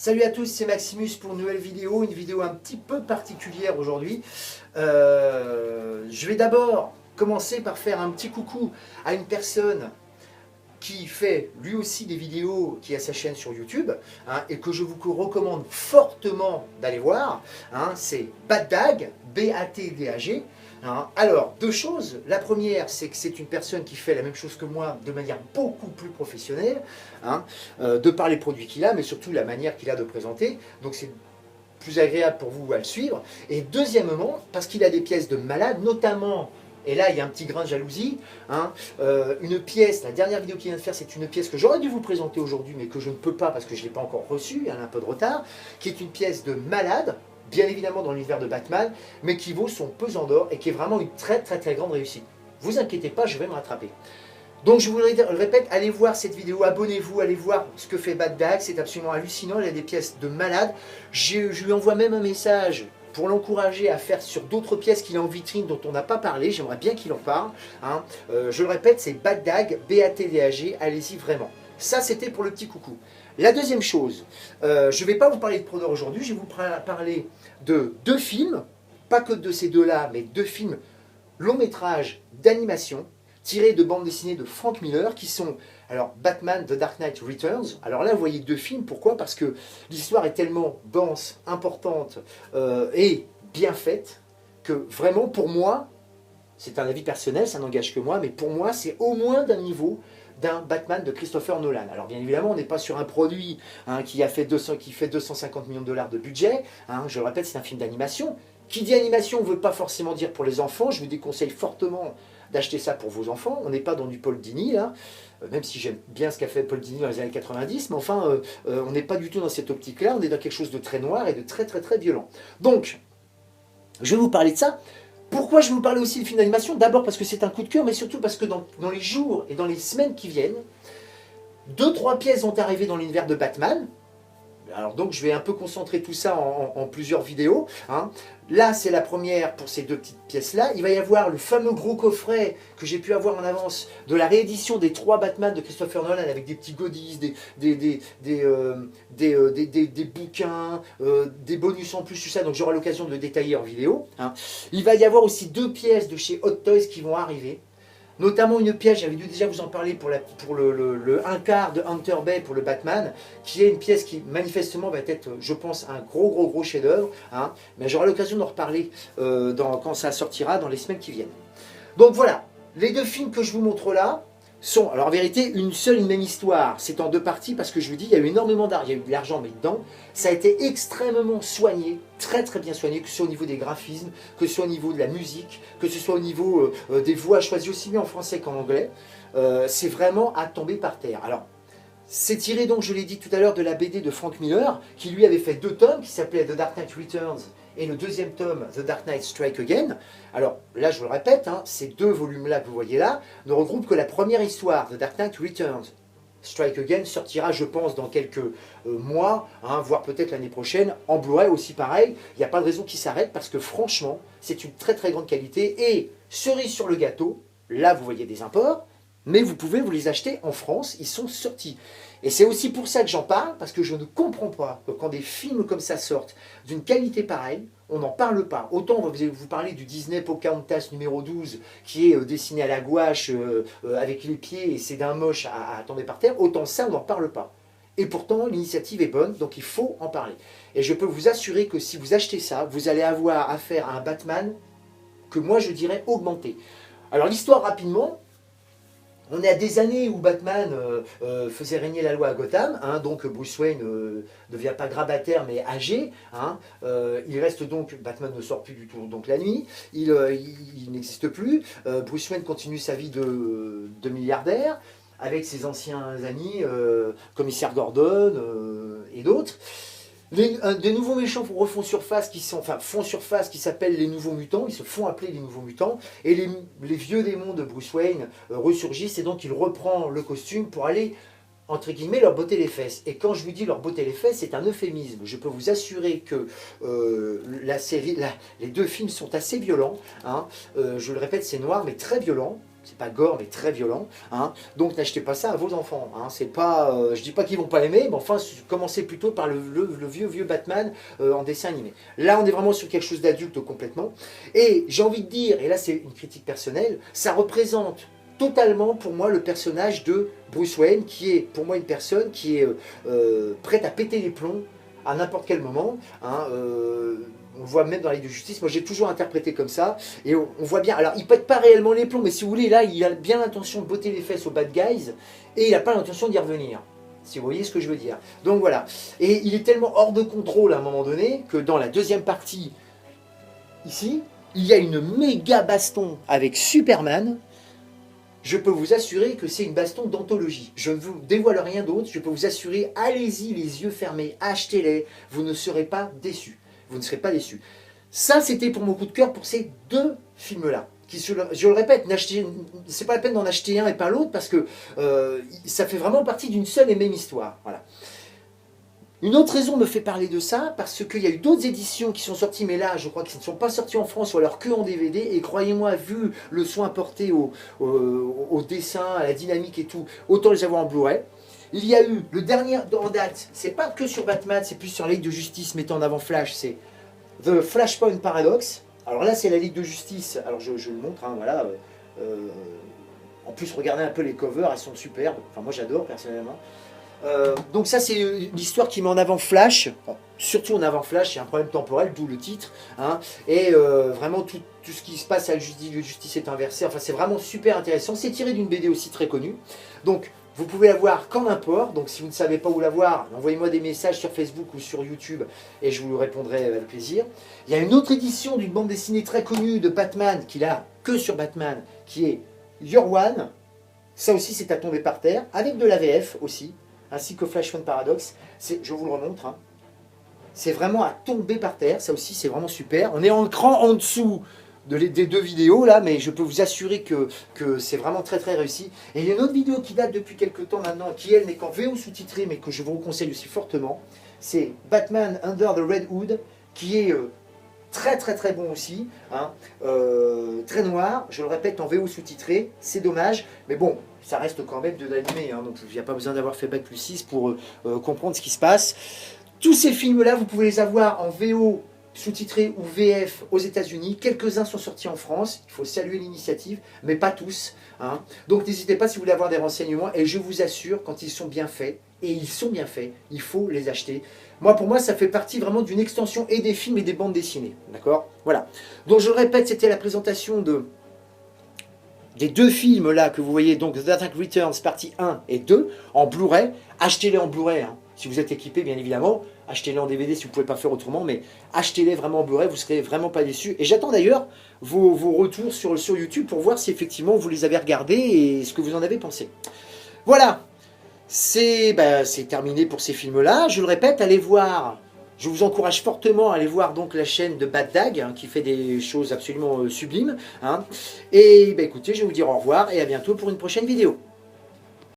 Salut à tous, c'est Maximus pour une nouvelle vidéo, une vidéo un petit peu particulière aujourd'hui. Je vais d'abord commencer par faire un petit coucou à une personne qui fait lui aussi des vidéos, qui a sa chaîne sur YouTube, hein, et que je vous recommande fortement d'aller voir. Hein, c'est Baddag, B-A-T-D-A-G. Hein. Alors, deux choses. La première, c'est que c'est une personne qui fait la même chose que moi de manière beaucoup plus professionnelle, hein, de par les produits qu'il a, mais surtout la manière qu'il a de présenter. Donc c'est plus agréable pour vous à le suivre. Et deuxièmement, parce qu'il a des pièces de malade, notamment... Et là, il y a un petit grain de jalousie. Hein. Une pièce, la dernière vidéo qu'il vient de faire, c'est une pièce que j'aurais dû vous présenter aujourd'hui, mais que je ne peux pas parce que je ne l'ai pas encore reçue, elle a un peu de retard, qui est une pièce de malade, bien évidemment dans l'univers de Batman, mais qui vaut son pesant d'or et qui est vraiment une très grande réussite. Vous inquiétez pas, je vais me rattraper. Donc je vous le répète, allez voir cette vidéo, abonnez-vous, allez voir ce que fait Baddag, c'est absolument hallucinant, il a des pièces de malade. Je lui envoie même un message pour l'encourager à faire sur d'autres pièces qu'il a en vitrine dont on n'a pas parlé, j'aimerais bien qu'il en parle. Hein. Je le répète, c'est Baddag, B-A-T-D-A-G, allez-y vraiment. Ça, c'était pour le petit coucou. La deuxième chose, je ne vais pas vous parler de Prodor aujourd'hui, je vais vous parler de deux films, pas que de ces deux-là, mais deux films long métrage d'animation, tirés de bandes dessinées de Frank Miller, qui sont alors Batman The Dark Knight Returns. Alors là, vous voyez deux films, pourquoi? Parce que l'histoire est tellement dense, importante et bien faite, que vraiment, pour moi, c'est un avis personnel, ça n'engage que moi, mais pour moi, c'est au moins d'un niveau d'un Batman de Christopher Nolan. Alors bien évidemment, on n'est pas sur un produit hein, qui fait 250 millions de dollars de budget. Hein, je le répète, c'est un film d'animation. Qui dit animation ne veut pas forcément dire pour les enfants. Je vous déconseille fortement d'acheter ça pour vos enfants. On n'est pas dans du Paul Dini, là. Même si j'aime bien ce qu'a fait Paul Dini dans les années 90, mais enfin, on n'est pas du tout dans cette optique-là. On est dans quelque chose de très noir et de très violent. Donc, je vais vous parler de ça. Pourquoi je vais vous parler aussi de film d'animation? D'abord parce que c'est un coup de cœur, mais surtout parce que dans les jours et dans les semaines qui viennent, 2-3 pièces vont arriver dans l'univers de Batman. Alors donc je vais un peu concentrer tout ça en plusieurs vidéos. Hein. Là c'est la première pour ces deux petites pièces là. Il va y avoir le fameux gros coffret que j'ai pu avoir en avance de la réédition des 3 Batman de Christopher Nolan avec des petits goodies, des bouquins, des bonus en plus, tout ça. Donc j'aurai l'occasion de le détailler en vidéo. Hein. Il va y avoir aussi 2 pièces de chez Hot Toys qui vont arriver. Notamment une pièce, j'avais dû déjà vous en parler pour le 1/4 de Hunter Bay pour le Batman, qui est une pièce qui manifestement va être, je pense, un gros chef-d'œuvre. Hein, mais j'aurai l'occasion d'en reparler quand ça sortira dans les semaines qui viennent. Donc voilà, les deux films que je vous montre là sont, alors en vérité, une même histoire. C'est en 2 parties parce que je vous dis, il y a eu énormément d'argent, il y a eu de l'argent mis dedans. Ça a été extrêmement soigné, très bien soigné, que ce soit au niveau des graphismes, que ce soit au niveau de la musique, que ce soit au niveau des voix choisies aussi bien en français qu'en anglais. C'est vraiment à tomber par terre. Alors, c'est tiré donc, je l'ai dit tout à l'heure, de la BD de Frank Miller, qui lui avait fait 2 tomes, qui s'appelaient The Dark Knight Returns, et le deuxième tome, The Dark Knight Strike Again. Alors là, je vous le répète, hein, ces 2 volumes-là que vous voyez là, ne regroupent que la première histoire, The Dark Knight Returns. Strike Again sortira, je pense, dans quelques mois, hein, voire peut-être l'année prochaine. En Blu-ray aussi pareil, il n'y a pas de raison qu'il s'arrête, parce que franchement, c'est une très grande qualité. Et cerise sur le gâteau, là vous voyez des imports, mais vous pouvez vous les acheter en France, ils sont sortis. Et c'est aussi pour ça que j'en parle, parce que je ne comprends pas que quand des films comme ça sortent, d'une qualité pareille, on n'en parle pas. Autant vous parler du Disney Pocahontas numéro 12, qui est dessiné à la gouache, avec les pieds, et c'est d'un moche à tomber par terre, autant ça, on n'en parle pas. Et pourtant, l'initiative est bonne, donc il faut en parler. Et je peux vous assurer que si vous achetez ça, vous allez avoir affaire à un Batman que moi je dirais augmenté. Alors l'histoire rapidement, on est à des années où Batman faisait régner la loi à Gotham, hein, donc Bruce Wayne ne devient pas grabataire mais âgé. Hein, il reste donc, Batman ne sort plus du tout donc la nuit, il n'existe plus. Bruce Wayne continue sa vie de milliardaire avec ses anciens amis, commissaire Gordon et d'autres. Des nouveaux méchants refont surface, font surface, qui s'appellent les Nouveaux Mutants, ils se font appeler les Nouveaux Mutants, et les vieux démons de Bruce Wayne ressurgissent, et donc il reprend le costume pour aller, entre guillemets, leur botter les fesses. Et quand je vous dis leur botter les fesses, c'est un euphémisme. Je peux vous assurer que les 2 films sont assez violents, hein. Je le répète, c'est noir, mais très violent. c'est pas gore, mais très violent. Hein. Donc n'achetez pas ça à vos enfants. Hein. C'est pas, je dis pas qu'ils vont pas l'aimer, mais enfin, commencez plutôt par le vieux Batman en dessin animé. Là, on est vraiment sur quelque chose d'adulte complètement. Et j'ai envie de dire, et là c'est une critique personnelle, ça représente totalement pour moi le personnage de Bruce Wayne, qui est pour moi une personne qui est prête à péter les plombs à n'importe quel moment. Hein, on le voit même dans la Ligue de Justice, moi j'ai toujours interprété comme ça, et on voit bien, alors il pète pas réellement les plombs, mais si vous voulez, là il a bien l'intention de botter les fesses aux bad guys, et il n'a pas l'intention d'y revenir, si vous voyez ce que je veux dire. Donc voilà, et il est tellement hors de contrôle à un moment donné, que dans la deuxième partie, ici, il y a une méga baston avec Superman. Je peux vous assurer que c'est une baston d'anthologie. Je ne vous dévoile rien d'autre, je peux vous assurer, allez-y les yeux fermés, achetez-les, vous ne serez pas déçus. Vous ne serez pas déçus. Ça, c'était pour mon coup de cœur pour ces deux films-là. Je le répète, c'est pas la peine d'en acheter un et pas l'autre parce que ça fait vraiment partie d'une seule et même histoire. Voilà. Une autre raison me fait parler de ça, parce qu'il y a eu d'autres éditions qui sont sorties, mais là, je crois qu'ils ne sont pas sortis en France, ou alors que en DVD, et croyez-moi, vu le soin apporté au dessin, à la dynamique et tout, autant les avoir en Blu-ray. Il y a eu le dernier en date, c'est pas que sur Batman, c'est plus sur la Ligue de Justice mettant en avant Flash, c'est The Flashpoint Paradox. Alors là, c'est la Ligue de Justice, alors je le montre, hein, voilà. En plus, regardez un peu les covers, elles sont superbes, enfin moi j'adore personnellement. Donc ça c'est l'histoire qui met en avant Flash, bon, surtout en avant Flash, il y a un problème temporel, d'où le titre, hein, et vraiment tout ce qui se passe à la justice est inversé, enfin c'est vraiment super intéressant, c'est tiré d'une BD aussi très connue, donc vous pouvez la voir quand n'importe, donc si vous ne savez pas où la voir, envoyez-moi des messages sur Facebook ou sur YouTube et je vous répondrai avec plaisir. Il y a une autre édition d'une bande dessinée très connue de Batman, qu'il a que sur Batman, qui est Year One, ça aussi c'est à tomber par terre, avec de la VF aussi, ainsi que Flashpoint Paradox, je vous le remontre, hein. C'est vraiment à tomber par terre, ça aussi c'est vraiment super. On est en cran en dessous des deux vidéos là, mais je peux vous assurer que c'est vraiment très très réussi. Et il y a une autre vidéo qui date depuis quelques temps maintenant, qui elle n'est qu'en VO sous-titrée, mais que je vous conseille aussi fortement, c'est Batman Under the Red Hood, qui est très très très bon aussi, hein. Très noir, je le répète en VO sous-titré, c'est dommage, mais bon, ça reste quand même de l'animé, hein, donc il n'y a pas besoin d'avoir fait Bac plus 6 pour comprendre ce qui se passe. Tous ces films-là, vous pouvez les avoir en VO sous-titré ou VF aux États-Unis. Quelques-uns sont sortis en France, il faut saluer l'initiative, mais pas tous. Hein. Donc n'hésitez pas si vous voulez avoir des renseignements, et je vous assure, quand ils sont bien faits, et ils sont bien faits, il faut les acheter. Moi, pour moi, ça fait partie vraiment d'une extension et des films et des bandes dessinées. D'accord? Voilà. Donc je le répète, c'était la présentation des deux films là que vous voyez, donc The Dark Returns partie 1 et 2 en Blu-ray. Achetez-les en Blu-ray, hein, si vous êtes équipé bien évidemment. Achetez-les en DVD si vous ne pouvez pas faire autrement, mais achetez-les vraiment en Blu-ray, vous ne serez vraiment pas déçus. Et j'attends d'ailleurs vos retours sur YouTube pour voir si effectivement vous les avez regardés et ce que vous en avez pensé. Voilà, c'est terminé pour ces films-là. Je le répète, allez voir. Je vous encourage fortement à aller voir donc la chaîne de Bad Dag, hein, qui fait des choses absolument sublimes. Hein. Et écoutez, je vais vous dire au revoir et à bientôt pour une prochaine vidéo.